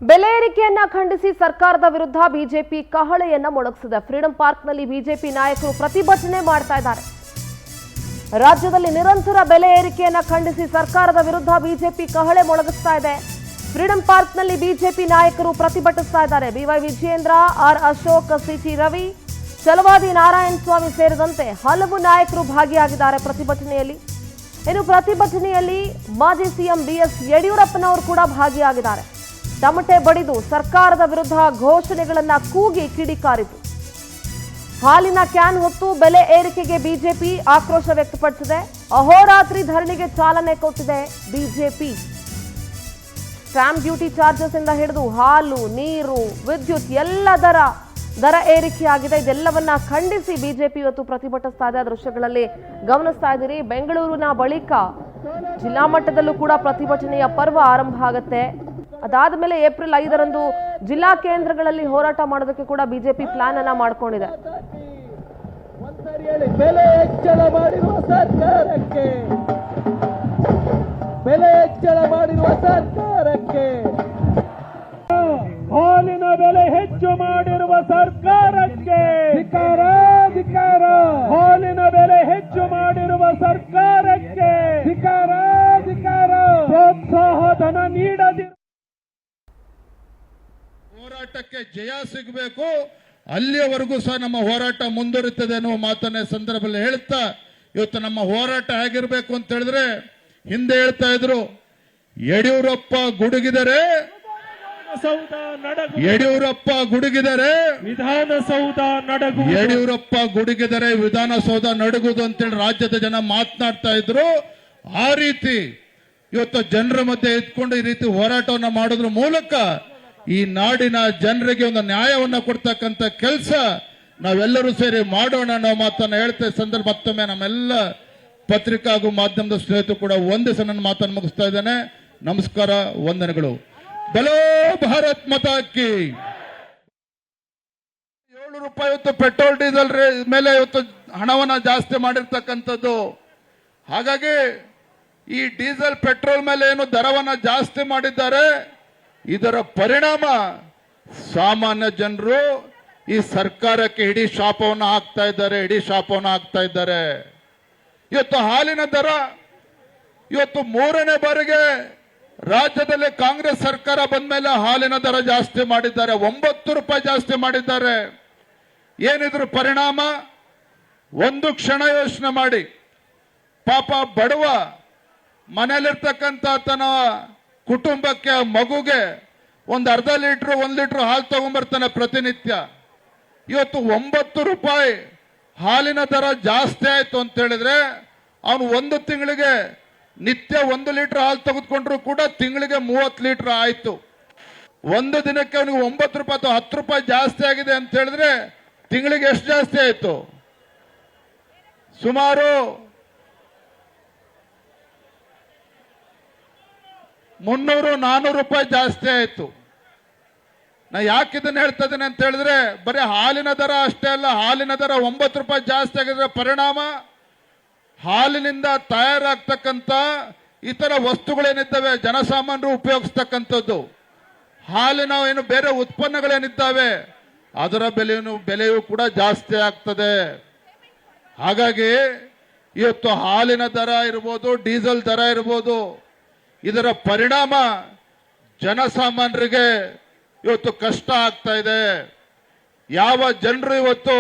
ಬೆಲೆ ಏರಿಕೆಯನ್ನ ಖಂಡಿಸಿ ಸರ್ಕಾರದ ವಿರುದ್ಧ ಬಿಜೆಪಿ ಕಹಳೆಯನ್ನ ಮೊಳಗಿಸಿದೆ. ಫ್ರೀಡಂ ಪಾರ್ಕ್ನಲ್ಲಿ ಬಿಜೆಪಿ ನಾಯಕರು ಪ್ರತಿಭಟನೆ ಮಾಡ್ತಾ ಇದ್ದಾರೆ. ರಾಜ್ಯದಲ್ಲಿ ನಿರಂತರ ಬೆಲೆ ಏರಿಕೆಯನ್ನ ಖಂಡಿಸಿ ಸರ್ಕಾರದ ವಿರುದ್ಧ ಬಿಜೆಪಿ ಕಹಳೆ ಮೊಳಗಿಸ್ತಾ ಇದೆ. ಫ್ರೀಡಂ ಪಾರ್ಕ್ನಲ್ಲಿ ಬಿಜೆಪಿ ನಾಯಕರು ಪ್ರತಿಭಟಿಸ್ತಾ ಇದ್ದಾರೆ. ಬಿವೈ ವಿಜಯೇಂದ್ರ, ಆರ್ ಅಶೋಕ್, ಸಿಟಿ ರವಿ, ಚಲವಾದಿ ನಾರಾಯಣ ಸ್ವಾಮಿ ಸೇರಿದಂತೆ ಹಲವು ನಾಯಕರು ಭಾಗಿಯಾಗಿದ್ದಾರೆ ಪ್ರತಿಭಟನೆಯಲ್ಲಿ. ಇನ್ನು ಪ್ರತಿಭಟನೆಯಲ್ಲಿ ಮಾಜಿ ಸಿಎಂ ಬಿಎಸ್ ಯಡಿಯೂರಪ್ಪನವರು ಕೂಡ ಭಾಗಿಯಾಗಿದ್ದಾರೆ. ತಮಟೆ ಬಡಿದು ಸರ್ಕಾರದ ವಿರುದ್ಧ ಘೋಷಣೆಗಳನ್ನ ಕೂಗಿ ಕಿಡಿಕಾರಿತು. ಹಾಲಿನ ಕ್ಯಾನ್ ಹೊತ್ತು ಬೆಲೆ ಏರಿಕೆಗೆ ಬಿಜೆಪಿ ಆಕ್ರೋಶ ವ್ಯಕ್ತಪಡಿಸಿದೆ. ಅಹೋರಾತ್ರಿ ಧರಣಿಗೆ ಚಾಲನೆ ಕೊಟ್ಟಿದೆ ಬಿಜೆಪಿ. ಸ್ಟಾಂಪ್ ಡ್ಯೂಟಿ ಚಾರ್ಜಸ್ ಇಂದ ಹಿಡಿದು ಹಾಲು, ನೀರು, ವಿದ್ಯುತ್ ಎಲ್ಲ ದರ ಏರಿಕೆಯಾಗಿದೆ. ಇದೆಲ್ಲವನ್ನ ಖಂಡಿಸಿ ಬಿಜೆಪಿ ಇವತ್ತು ಪ್ರತಿಭಟಿಸ್ತಾ ಇದೆ. ದೃಶ್ಯಗಳಲ್ಲಿ ಗಮನಿಸ್ತಾ ಇದ್ದೀರಿ. ಬೆಂಗಳೂರಿನ ಬಳಿಕ ಜಿಲ್ಲಾ ಮಟ್ಟದಲ್ಲೂ ಕೂಡ ಪ್ರತಿಭಟನೆಯ ಪರ್ವ ಆರಂಭ ಆಗುತ್ತೆ. ಅದಾದ ಮೇಲೆ ಏಪ್ರಿಲ್ 5ರಂದು ಜಿಲ್ಲಾ ಕೇಂದ್ರಗಳಲ್ಲಿ ಹೋರಾಟ ಮಾಡೋದಕ್ಕೆ ಕೂಡ ಬಿಜೆಪಿ ಪ್ಲಾನ್ ಅನ್ನ ಮಾಡ್ಕೊಂಡಿದೆ. ಬೆಲೆ ಹೆಚ್ಚಳ ಮಾಡಿರುವ ಸರ್ಕಾರಕ್ಕೆ ಹಾಲಿನ ಬೆಲೆ ಹೆಚ್ಚು ಮಾಡಿರುವ ಸರ್ಕಾರಕ್ಕೆ ಹಾಲಿನ ಬೆಲೆ ಹೆಚ್ಚು ಮಾಡಿರುವ ಸರ್ಕಾರಕ್ಕೆ ಪ್ರೋತ್ಸಾಹ ಧನ ನೀಡದಿರುವ ಹೋರಾಟಕ್ಕೆ ಜಯ ಸಿಗಬೇಕು. ಅಲ್ಲಿಯವರೆಗೂ ಸಹ ನಮ್ಮ ಹೋರಾಟ ಮುಂದುವರಿತದೆ ಅನ್ನುವ ಮಾತನ್ನ ಸಂದರ್ಭದಲ್ಲಿ ಹೇಳ್ತಾ, ಇವತ್ತು ನಮ್ಮ ಹೋರಾಟ ಹೇಗಿರ್ಬೇಕು ಅಂತ ಹೇಳಿದ್ರೆ, ಹಿಂದೆ ಹೇಳ್ತಾ ಇದ್ರು ಯಡಿಯೂರಪ್ಪ ಗುಡುಗಿದರೆ ವಿಧಾನಸೌಧ ನಡಗು, ಯಡಿಯೂರಪ್ಪ ಗುಡುಗಿದರೆ ವಿಧಾನಸೌಧ ನಡುಗುದು ಅಂತೇಳಿ ರಾಜ್ಯದ ಜನ ಮಾತನಾಡ್ತಾ ಇದ್ರು. ಆ ರೀತಿ ಇವತ್ತು ಜನರ ಮಧ್ಯೆ ಇದ್ಕೊಂಡು ಈ ರೀತಿ ಹೋರಾಟವನ್ನ ಮಾಡೋದ್ರ ಮೂಲಕ ಈ ನಾಡಿನ ಜನರಿಗೆ ಒಂದು ನ್ಯಾಯವನ್ನ ಕೊಡ್ತಕ್ಕಂಥ ಕೆಲಸ ನಾವೆಲ್ಲರೂ ಸೇರಿ ಮಾಡೋಣ ಅನ್ನೋ ಮಾತನ್ನ ಹೇಳ್ತಾ ಸಂದರ್ಭ ಮತ್ತೊಮ್ಮೆ ನಮ್ಮೆಲ್ಲ ಪತ್ರಿಕಾ ಹಾಗೂ ಮಾಧ್ಯಮದ ಸ್ನೇಹಿತರು ಕೂಡ ಒಂದೇ ನನ್ನ ಮಾತನ್ನು ಮುಗಿಸ್ತಾ ಇದ್ದೇನೆ. ನಮಸ್ಕಾರ, ವಂದನೆಗಳು. ಬಲೋ ಭಾರತ್ ಮಾತಾ ಕಿ. 7 ರೂಪಾಯಿ ಇವತ್ತು ಪೆಟ್ರೋಲ್ ಡೀಸೆಲ್ ಮೇಲೆ ಇವತ್ತು ಹಣವನ್ನ ಜಾಸ್ತಿ ಮಾಡಿರ್ತಕ್ಕಂಥದ್ದು. ಹಾಗಾಗಿ ಈ ಡೀಸೆಲ್ ಪೆಟ್ರೋಲ್ ಮೇಲೆ ಏನು ದರವನ್ನ ಜಾಸ್ತಿ ಮಾಡಿದ್ದಾರೆ, ಇದರ ಪರಿಣಾಮ ಸಾಮಾನ್ಯ ಜನರು ಈ ಸರ್ಕಾರಕ್ಕೆ ಇಡೀ ಶಾಪವನ್ನು ಹಾಕ್ತಾ ಇದ್ದಾರೆ. ಇವತ್ತು ಹಾಲಿನ ದರ ಇವತ್ತು 3ನೇ ಬಾರಿಗೆ ರಾಜ್ಯದಲ್ಲಿ ಕಾಂಗ್ರೆಸ್ ಸರ್ಕಾರ ಬಂದ ಮೇಲೆ ಹಾಲಿನ ದರ ಜಾಸ್ತಿ ಮಾಡಿದ್ದಾರೆ. 9 ರೂಪಾಯಿ ಜಾಸ್ತಿ ಮಾಡಿದ್ದಾರೆ. ಏನಿದ್ರ ಪರಿಣಾಮ? ಒಂದು ಕ್ಷಣ ಯೋಚನೆ ಮಾಡಿ. ಪಾಪ ಬಡವ ಮನೆಯಲ್ಲಿರ್ತಕ್ಕಂಥ ತನ್ನ ಕುಟುಂಬಕ್ಕೆ, ಮಗುಗೆ ಒಂದು ಅರ್ಧ ಲೀಟರ್ 1 ಲೀಟರ್ ಹಾಲು ತಗೊಂಡ್ಬರ್ತಾನೆ ಪ್ರತಿನಿತ್ಯ. ಇವತ್ತು 9 ರೂಪಾಯಿ ಹಾಲಿನ ದರ ಜಾಸ್ತಿ ಆಯ್ತು ಅಂತ ಹೇಳಿದ್ರೆ ಅವನು ಒಂದು ತಿಂಗಳಿಗೆ ನಿತ್ಯ 1 ಲೀಟರ್ ಹಾಲು ತೆಗೆದುಕೊಂಡ್ರು ಕೂಡ ತಿಂಗಳಿಗೆ 30 ಲೀಟರ್ ಆಯ್ತು. ಒಂದು ದಿನಕ್ಕೆ ಅವನಿಗೆ 9 ರೂಪಾಯಿ ಅಥವಾ 10 ರೂಪಾಯಿ ಜಾಸ್ತಿ ಆಗಿದೆ ಅಂತ ಹೇಳಿದ್ರೆ ತಿಂಗಳಿಗೆ ಎಷ್ಟು ಜಾಸ್ತಿ ಆಯ್ತು? ಸುಮಾರು 300-400 ರೂಪಾಯಿ ಜಾಸ್ತಿ ಆಯ್ತು. ನಾ ಯಾಕೆ ಇದನ್ನ ಹೇಳ್ತಾ ಇದ್ದೇನೆ ಅಂತ ಹೇಳಿದ್ರೆ, ಬರೀ ಹಾಲಿನ ದರ ಅಷ್ಟೇ ಅಲ್ಲ, ಹಾಲಿನ ದರ 9 ರೂಪಾಯಿ ಜಾಸ್ತಿ ಆಗಿದ್ರೆ ಪರಿಣಾಮ ಹಾಲಿನಿಂದ ತಯಾರಾಗ್ತಕ್ಕಂಥ ಇತರ ವಸ್ತುಗಳೇನಿದ್ದಾವೆ, ಜನಸಾಮಾನ್ಯರು ಉಪಯೋಗಿಸ್ತಕ್ಕಂಥದ್ದು, ಹಾಲಿನ ಏನು ಬೇರೆ ಉತ್ಪನ್ನಗಳೇನಿದ್ದಾವೆ ಅದರ ಬೆಲೆಯೂ ಕೂಡ ಜಾಸ್ತಿ ಆಗ್ತದೆ. ಹಾಗಾಗಿ ಇವತ್ತು ಹಾಲಿನ ದರ ಇರ್ಬೋದು, ಡೀಸೆಲ್ ದರ ಇರ್ಬೋದು, ಇದರ ಪರಿಣಾಮ ಜನಸಾಮಾನ್ಯರಿಗೆ ಇವತ್ತು ಕಷ್ಟ ಆಗ್ತಾ ಇದೆ. ಯಾವ ಜನರು ಇವತ್ತು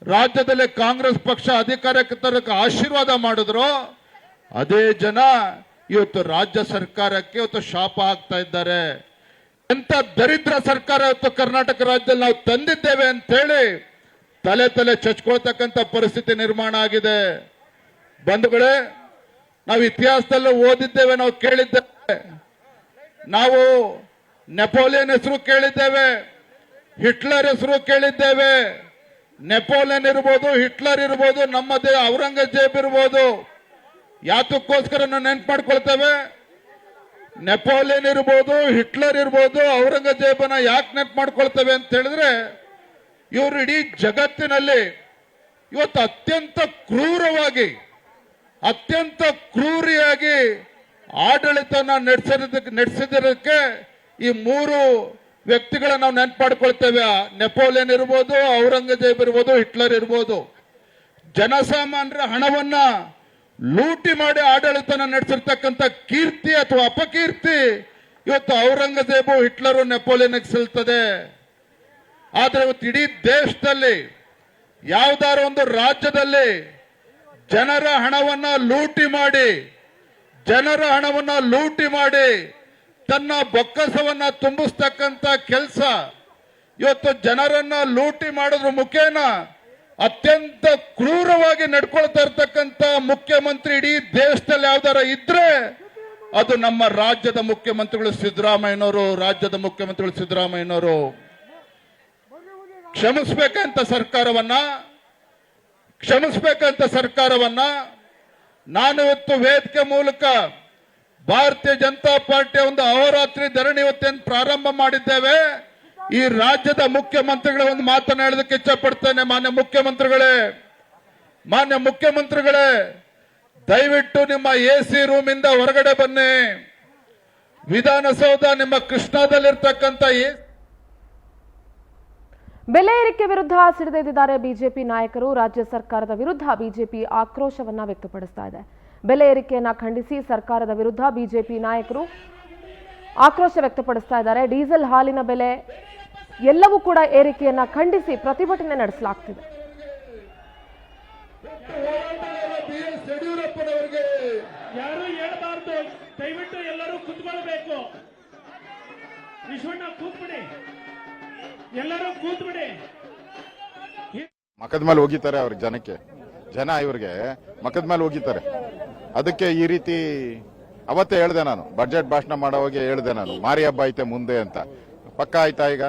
ರಾಜ್ಯದಲ್ಲಿ ಕಾಂಗ್ರೆಸ್ ಪಕ್ಷ ಅಧಿಕಾರಕ್ಕೆ ತರಕ್ಕೆ ಆಶೀರ್ವಾದ ಮಾಡಿದ್ರು, ಅದೇ ಜನ ಇವತ್ತು ರಾಜ್ಯ ಸರ್ಕಾರಕ್ಕೆ ಇವತ್ತು ಶಾಪ ಆಗ್ತಾ ಇದ್ದಾರೆ. ಎಂತ ದರಿದ್ರ ಸರ್ಕಾರ ಇವತ್ತು ಕರ್ನಾಟಕ ರಾಜ್ಯದಲ್ಲಿ ನಾವು ತಂದಿದ್ದೇವೆ ಅಂತ ಹೇಳಿ ತಲೆ ಚಚ್ಕೊಳ್ತಕ್ಕಂಥ ಪರಿಸ್ಥಿತಿ ನಿರ್ಮಾಣ ಆಗಿದೆ. ಬಂಧುಗಳೇ, ನಾವು ಇತಿಹಾಸದಲ್ಲೂ ಓದಿದ್ದೇವೆ, ನಾವು ಕೇಳಿದ್ದೇವೆ. ನಾವು ನೆಪೋಲಿಯನ್ ಹೆಸರು ಕೇಳಿದ್ದೇವೆ, ಹಿಟ್ಲರ್ ಹೆಸರು ಕೇಳಿದ್ದೇವೆ. ನೆಪೋಲಿಯನ್ ಇರ್ಬೋದು, ಹಿಟ್ಲರ್ ಇರ್ಬೋದು, ನಮ್ಮದೇ ಔರಂಗಜೇಬ್ ಇರ್ಬೋದು. ಯಾತಕ್ಕೋಸ್ಕರ ನಾವು ನೆನ್ಪು ಮಾಡ್ಕೊಳ್ತೇವೆ? ನೆಪೋಲಿಯನ್ ಇರ್ಬೋದು, ಹಿಟ್ಲರ್ ಇರ್ಬೋದು, ಔರಂಗಜೇಬನ ಯಾಕೆ ನೆನ್ಪು ಮಾಡ್ಕೊಳ್ತೇವೆ ಅಂತ ಹೇಳಿದ್ರೆ, ಇವರು ಇಡೀ ಜಗತ್ತಿನಲ್ಲಿ ಇವತ್ತು ಅತ್ಯಂತ ಕ್ರೂರಿಯಾಗಿ ಆಡಳಿತನ ನಡೆಸಿದ್ದಕ್ಕೆ ಈ ಮೂರು ವ್ಯಕ್ತಿಗಳನ್ನ ನಾವು ನೆನ್ಪು ಮಾಡ್ಕೊಳ್ತೇವೆ. ನೆಪೋಲಿಯನ್ ಇರ್ಬೋದು, ಔರಂಗಜೇಬ್ ಇರ್ಬೋದು, ಹಿಟ್ಲರ್ ಇರ್ಬೋದು. ಜನಸಾಮಾನ್ಯರ ಹಣವನ್ನ ಲೂಟಿ ಮಾಡಿ ಆಡಳಿತನ ನಡೆಸಿರ್ತಕ್ಕಂಥ ಕೀರ್ತಿ ಅಥವಾ ಅಪಕೀರ್ತಿ ಇವತ್ತು ಔರಂಗಜೇಬು, ಹಿಟ್ಲರು, ನೆಪೋಲಿಯನ್ಗೆ ಸಲ್ತದೆ. ಆದ್ರೆ ಇವತ್ತು ಇಡೀ ದೇಶದಲ್ಲಿ ಯಾವ್ದಾರ ಒಂದು ರಾಜ್ಯದಲ್ಲಿ ಜನರ ಹಣವನ್ನ ಲೂಟಿ ಮಾಡಿ ತನ್ನ ಬೊಕ್ಕಸವನ್ನ ತುಂಬಿಸ್ತಕ್ಕಂಥ ಕೆಲಸ ಇವತ್ತು ಜನರನ್ನ ಲೂಟಿ ಮಾಡೋದ್ರ ಮುಖೇನ ಅತ್ಯಂತ ಕ್ರೂರವಾಗಿ ನಡ್ಕೊಳ್ತಾ ಇರ್ತಕ್ಕಂಥ ಮುಖ್ಯಮಂತ್ರಿ ಇಡೀ ದೇಶದಲ್ಲಿ ಯಾವ್ದಾರ ಇದ್ರೆ ಅದು ನಮ್ಮ ರಾಜ್ಯದ ಮುಖ್ಯಮಂತ್ರಿಗಳು ಸಿದ್ದರಾಮಯ್ಯನವರು. ಕ್ಷಮಿಸಬೇಕಂತ ಸರ್ಕಾರವನ್ನ ನಾನು ಇವತ್ತು ವೇದಿಕೆ ಮೂಲಕ ಭಾರತೀಯ ಜನತಾ ಪಾರ್ಟಿಯ ಒಂದು ಅಹೋರಾತ್ರಿ ಧರಣಿ ಇವತ್ತೇನು ಪ್ರಾರಂಭ ಮಾಡಿದ್ದೇವೆ. ಈ ರಾಜ್ಯದ ಮುಖ್ಯಮಂತ್ರಿಗಳ ಒಂದು ಮಾತನ್ನ ಹೇಳೋದಕ್ಕೆ ಇಚ್ಛಪಡ್ತೇನೆ. ಮಾನ್ಯ ಮುಖ್ಯಮಂತ್ರಿಗಳೇ, ದಯವಿಟ್ಟು ನಿಮ್ಮ AC ರೂಮಿಂದ ಹೊರಗಡೆ ಬನ್ನಿ. ವಿಧಾನಸೌಧ ನಿಮ್ಮ ಕೃಷ್ಣಾದಲ್ಲಿರ್ತಕ್ಕಂಥ ಬೆಲೆ ಏರಿಕೆ ವಿರುದ್ಧ ಸಿಡಿದೆದ್ದಿದ್ದಾರೆ ಬಿಜೆಪಿ ನಾಯಕರು. ರಾಜ್ಯ ಸರ್ಕಾರದ ವಿರುದ್ಧ ಬಿಜೆಪಿ ಆಕ್ರೋಶವನ್ನ ವ್ಯಕ್ತಪಡಿಸ್ತಾ ಇದೆ. ಬೆಲೆ ಏರಿಕೆಯನ್ನ ಖಂಡಿಸಿ ಸರ್ಕಾರದ ವಿರುದ್ಧ ಬಿಜೆಪಿ ನಾಯಕರು ಆಕ್ರೋಶ ವ್ಯಕ್ತಪಡಿಸ್ತಾ ಇದ್ದಾರೆ. ಡೀಸೆಲ್, ಹಾಲಿನ ಬೆಲೆ ಎಲ್ಲವೂ ಕೂಡ ಏರಿಕೆಯನ್ನ ಖಂಡಿಸಿ ಪ್ರತಿಭಟನೆ ನಡೆಸಲಾಗ್ತಿದೆ. ಯಾರು ಹೇಳಬಾರ್ದು, ದಯವಿಟ್ಟು ಎಲ್ಲರೂ ಕೂತ್ಕೊಳ್ಬೇಕು. ವಿಶ್ವಣ್ಣ ಕೂತ್ಬಿಡಿ, ಎಲ್ಲರೂ ಕೂತ್ಬಿಡಿ. ಮಕದ ಮೇಲೆ ಹೋಗಿದ್ದಾರೆ ಅವ್ರಿಗೆ, ಜನ ಇವ್ರಿಗೆ ಮಕದ ಮೇಲೆ ಹೋಗಿದ್ದಾರೆ. ಅದಕ್ಕೆ ಈ ರೀತಿ ಅವತ್ತೇ ಹೇಳ್ದೆ ನಾನು, ಬಜೆಟ್ ಭಾಷಣ ಮಾಡೋವಾಗ ಹೇಳ್ದೆ ನಾನು, ಮಾರಿ ಹಬ್ಬ ಐತೆ ಮುಂದೆ ಅಂತ. ಪಕ್ಕ ಆಯ್ತಾ ಈಗ?